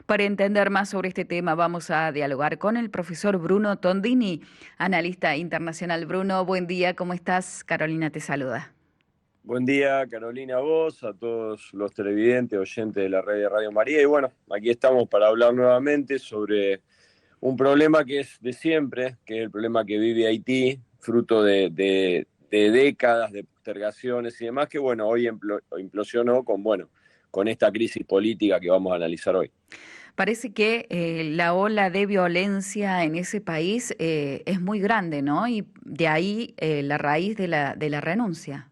Para entender más sobre este tema, vamos a dialogar con el profesor Bruno Tondini, analista internacional. Bruno, buen día, ¿cómo estás? Carolina te saluda. Buen día, Carolina, a vos, a todos los televidentes, oyentes de la red de Radio María. Y bueno, aquí estamos para hablar nuevamente sobre un problema que es de siempre, que es el problema que vive Haití, fruto de décadas de postergaciones y demás, que bueno, hoy implosionó con esta crisis política que vamos a analizar hoy. Parece que la ola de violencia en ese país es muy grande, ¿no? Y de ahí la raíz de la renuncia.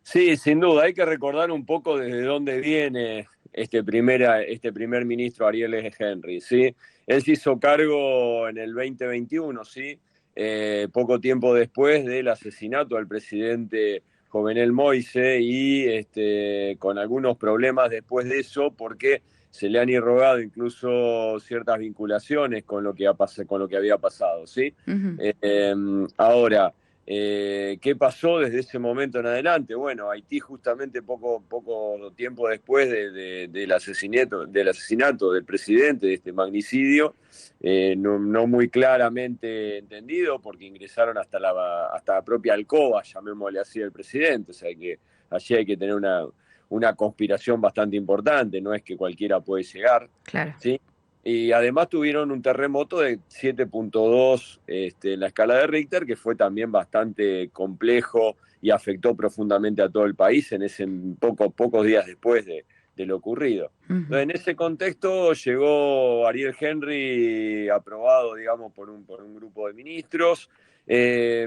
Sí, sin duda, hay que recordar un poco desde dónde viene este primer ministro Ariel Henry, ¿sí? Él se hizo cargo en el 2021, ¿sí? Poco tiempo después del asesinato del presidente Jovenel Moise y con algunos problemas después de eso porque se le han irrogado incluso ciertas vinculaciones con con lo que había pasado, ¿sí? Ujú. Ahora... ¿Qué pasó desde ese momento en adelante? Bueno, Haití justamente poco tiempo después del asesinato del presidente, de este magnicidio, no muy claramente entendido, porque ingresaron hasta la propia alcoba, llamémosle así, del presidente. O sea que allí hay que tener una conspiración bastante importante, no es que cualquiera puede llegar, Claro. ¿sí? Y además tuvieron un terremoto de 7,2 en la escala de Richter, que fue también bastante complejo y afectó profundamente a todo el país pocos días después de lo ocurrido. Ujú. Entonces, en ese contexto llegó Ariel Henry, aprobado, digamos, por un grupo de ministros. Eh,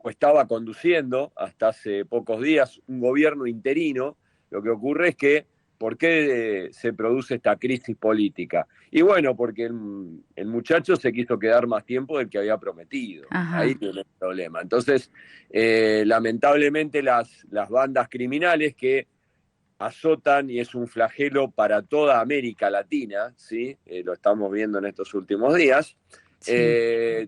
Estaba conduciendo hasta hace pocos días un gobierno interino. Lo que ocurre es que ¿por qué se produce esta crisis política? Y bueno, porque el muchacho se quiso quedar más tiempo del que había prometido. Ahí Ajá. tiene el problema. Entonces, lamentablemente las bandas criminales que azotan y es un flagelo para toda América Latina, ¿sí? Lo estamos viendo en estos últimos días, Sí.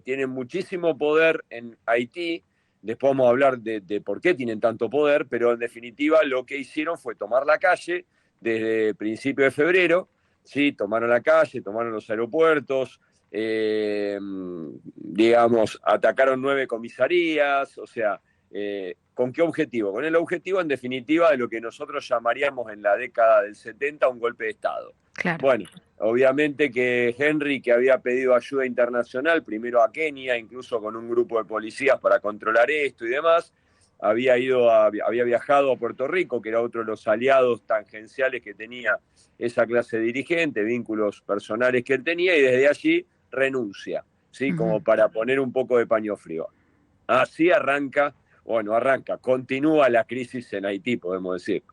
tienen muchísimo poder en Haití. Después vamos a hablar de por qué tienen tanto poder, pero en definitiva lo que hicieron fue tomar la calle desde principio de febrero, ¿sí? Tomaron la calle, tomaron los aeropuertos, digamos, atacaron 9 comisarías, o sea, ¿con qué objetivo? Con el objetivo, en definitiva, de lo que nosotros llamaríamos en la década del 70 un golpe de Estado. Claro. Bueno, obviamente que Henry, que había pedido ayuda internacional, primero a Kenia, incluso con un grupo de policías para controlar esto y demás, había viajado a Puerto Rico, que era otro de los aliados tangenciales que tenía esa clase dirigente, vínculos personales que él tenía, y desde allí renuncia, ¿sí? Ujú. Como para poner un poco de paño frío. Así continúa la crisis en Haití, podemos decir.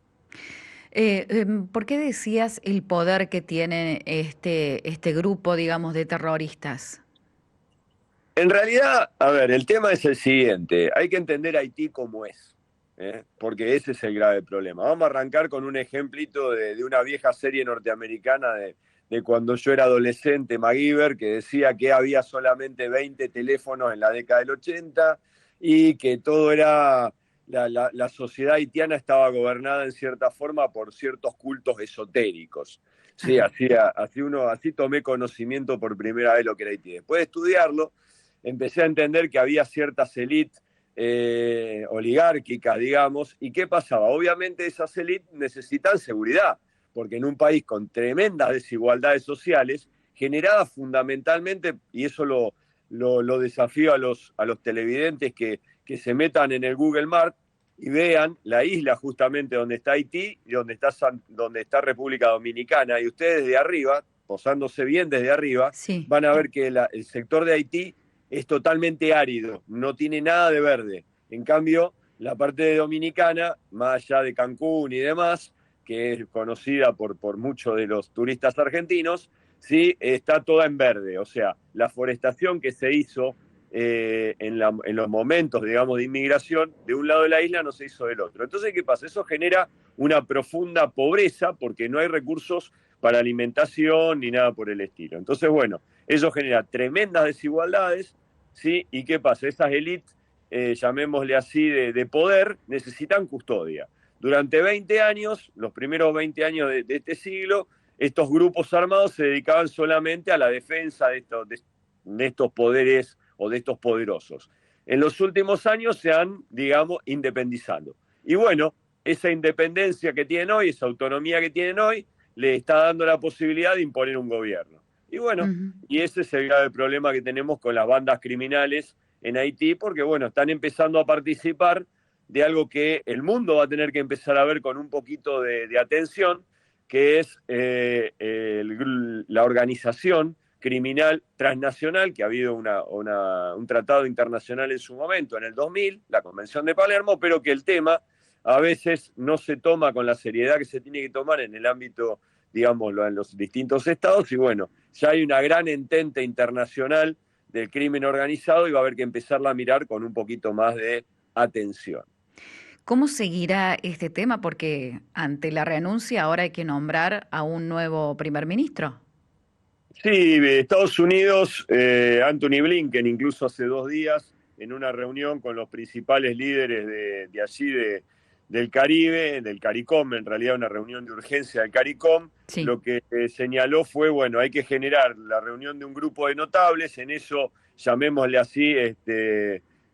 ¿Por qué decías el poder que tiene este grupo, digamos, de terroristas? En realidad, a ver, el tema es el siguiente, hay que entender Haití como es, porque ese es el grave problema. Vamos a arrancar con un ejemplito de una vieja serie norteamericana de cuando yo era adolescente, MacGyver, que decía que había solamente 20 teléfonos en la década del 80 y que todo era, la sociedad haitiana estaba gobernada en cierta forma por ciertos cultos esotéricos. Sí, Ajá. así tomé conocimiento por primera vez lo que era Haití. Después de estudiarlo, empecé a entender que había ciertas élites oligárquicas, digamos, y ¿qué pasaba? Obviamente esas élites necesitan seguridad, porque en un país con tremendas desigualdades sociales, generadas fundamentalmente, y eso lo desafío a los televidentes que se metan en el Google Maps y vean la isla justamente donde está Haití y donde está República Dominicana, y ustedes de arriba, posándose bien desde arriba, Sí. van a ver que el sector de Haití es totalmente árido, no tiene nada de verde. En cambio, la parte de Dominicana, más allá de Cancún y demás, que es conocida por muchos de los turistas argentinos, sí, está toda en verde. O sea, la forestación que se hizo en los momentos, digamos, de inmigración, de un lado de la isla no se hizo del otro. Entonces, ¿qué pasa? Eso genera una profunda pobreza porque no hay recursos para alimentación ni nada por el estilo. Entonces, bueno, eso genera tremendas desigualdades, ¿sí? ¿Y qué pasa? Esas élites, llamémosle así, de poder, necesitan custodia. Durante 20 años, los primeros 20 años de este siglo, estos grupos armados se dedicaban solamente a la defensa de estos poderes o de estos poderosos. En los últimos años se han, digamos, independizado. Y bueno, esa independencia que tienen hoy, esa autonomía que tienen hoy, le está dando la posibilidad de imponer un gobierno. Y bueno, Ujú. y ese es el grave problema que tenemos con las bandas criminales en Haití, porque bueno, están empezando a participar de algo que el mundo va a tener que empezar a ver con un poquito de atención, que es la organización criminal transnacional, que ha habido un tratado internacional en su momento, en el 2000, la Convención de Palermo, pero que el tema a veces no se toma con la seriedad que se tiene que tomar en el ámbito, digámoslo, en los distintos estados, y bueno, ya hay una gran entente internacional del crimen organizado y va a haber que empezarla a mirar con un poquito más de atención. ¿Cómo seguirá este tema? Porque ante la renuncia ahora hay que nombrar a un nuevo primer ministro. Sí, Estados Unidos, Anthony Blinken, incluso hace 2 días, en una reunión con los principales líderes de allí, del Caribe, del CARICOM, en realidad una reunión de urgencia del CARICOM, Sí. lo que señaló fue, bueno, hay que generar la reunión de un grupo de notables, en eso, llamémosle así,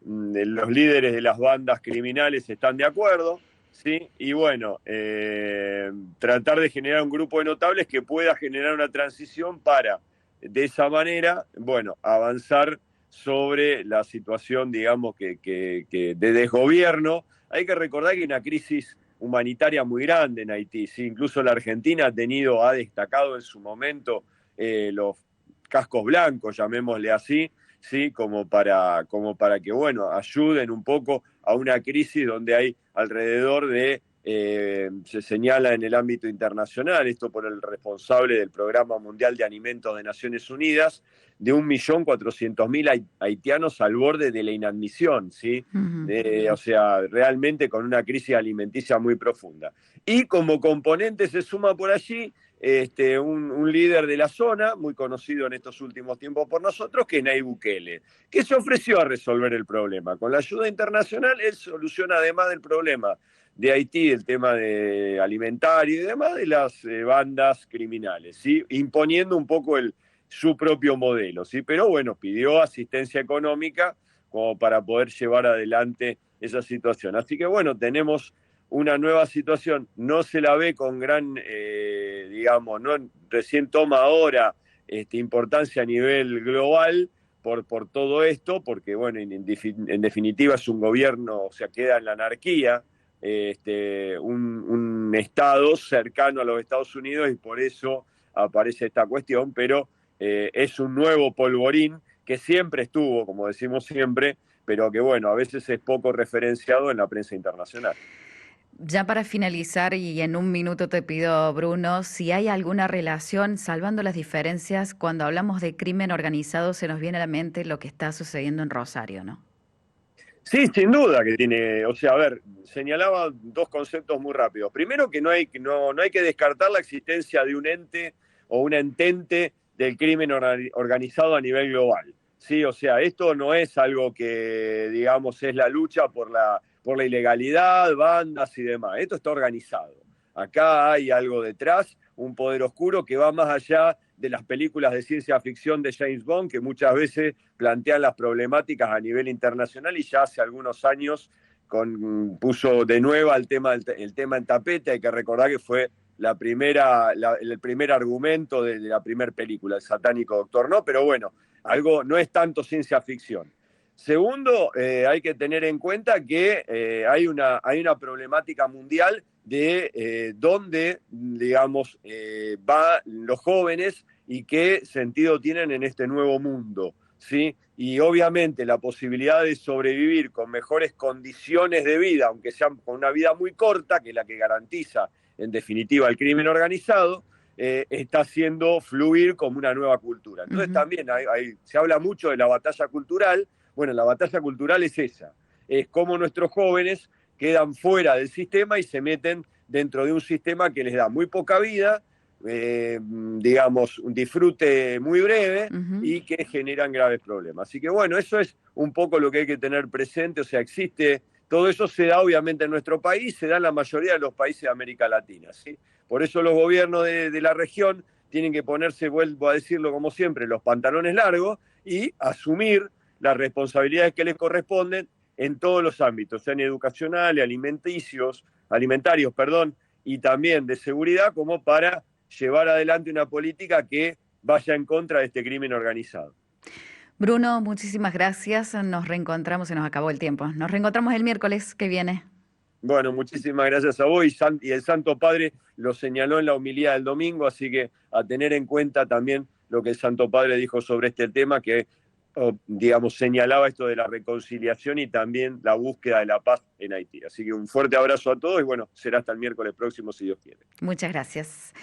los líderes de las bandas criminales están de acuerdo, ¿sí? Y bueno, tratar de generar un grupo de notables que pueda generar una transición para, de esa manera, bueno, avanzar sobre la situación, digamos, que de desgobierno. Hay que recordar que hay una crisis humanitaria muy grande en Haití, ¿sí? Incluso la Argentina ha destacado en su momento los cascos blancos, llamémosle así, ¿sí? Como para que, bueno, ayuden un poco a una crisis donde hay alrededor de, se señala en el ámbito internacional, esto por el responsable del Programa Mundial de Alimentos de Naciones Unidas, de 1.400.000 haitianos al borde de la inadmisión, ¿sí? Ujú. O sea, realmente con una crisis alimenticia muy profunda. Y como componente se suma por allí un líder de la zona, muy conocido en estos últimos tiempos por nosotros, que es Nayib Bukele, que se ofreció a resolver el problema. Con la ayuda internacional, él soluciona, además del problema de Haití, el tema de alimentario y demás, de las bandas criminales, ¿sí? Imponiendo un poco su propio modelo, ¿sí? Pero bueno, pidió asistencia económica como para poder llevar adelante esa situación. Así que bueno, tenemos una nueva situación, no se la ve con gran, digamos, no recién toma ahora importancia a nivel global por todo esto, porque bueno, en definitiva es un gobierno, o sea, queda en la anarquía, un Estado cercano a los Estados Unidos y por eso aparece esta cuestión, pero es un nuevo polvorín que siempre estuvo, como decimos siempre, pero que bueno, a veces es poco referenciado en la prensa internacional. Ya para finalizar, y en un minuto te pido, Bruno, si hay alguna relación, salvando las diferencias, cuando hablamos de crimen organizado se nos viene a la mente lo que está sucediendo en Rosario, ¿no? Sí, sin duda que tiene, o sea, a ver, señalaba dos conceptos muy rápidos. Primero que no hay que descartar la existencia de un ente o una entente del crimen organizado a nivel global. Sí, o sea, esto no es algo que, digamos, es la lucha por la ilegalidad, bandas y demás. Esto está organizado. Acá hay algo detrás, un poder oscuro que va más allá de las películas de ciencia ficción de James Bond, que muchas veces plantean las problemáticas a nivel internacional y ya hace algunos años puso de nuevo el tema en tapete. Hay que recordar que fue el primer argumento de la primera película, el satánico Doctor No, pero bueno, algo no es tanto ciencia ficción. Segundo, hay que tener en cuenta que hay una problemática mundial de dónde, digamos, van los jóvenes y qué sentido tienen en este nuevo mundo, ¿sí? Y obviamente la posibilidad de sobrevivir con mejores condiciones de vida, aunque sean con una vida muy corta, que es la que garantiza, en definitiva, el crimen organizado, está haciendo fluir como una nueva cultura. Entonces Ujú. también se habla mucho de la batalla cultural. Bueno, la batalla cultural es esa, es cómo nuestros jóvenes quedan fuera del sistema y se meten dentro de un sistema que les da muy poca vida, digamos, un disfrute muy breve Ujú. y que generan graves problemas. Así que bueno, eso es un poco lo que hay que tener presente, o sea, todo eso se da obviamente en nuestro país, se da en la mayoría de los países de América Latina, ¿sí? Por eso los gobiernos de la región tienen que ponerse, vuelvo a decirlo como siempre, los pantalones largos y asumir las responsabilidades que les corresponden en todos los ámbitos, sean educacionales, alimentarios, y también de seguridad, como para llevar adelante una política que vaya en contra de este crimen organizado. Bruno, muchísimas gracias. Nos reencontramos, se nos acabó el tiempo. Nos reencontramos el miércoles que viene. Bueno, muchísimas gracias a vos y el Santo Padre lo señaló en la homilía del domingo, así que a tener en cuenta también lo que el Santo Padre dijo sobre este tema, que digamos señalaba esto de la reconciliación y también la búsqueda de la paz en Haití. Así que un fuerte abrazo a todos y bueno, será hasta el miércoles próximo si Dios quiere. Muchas gracias.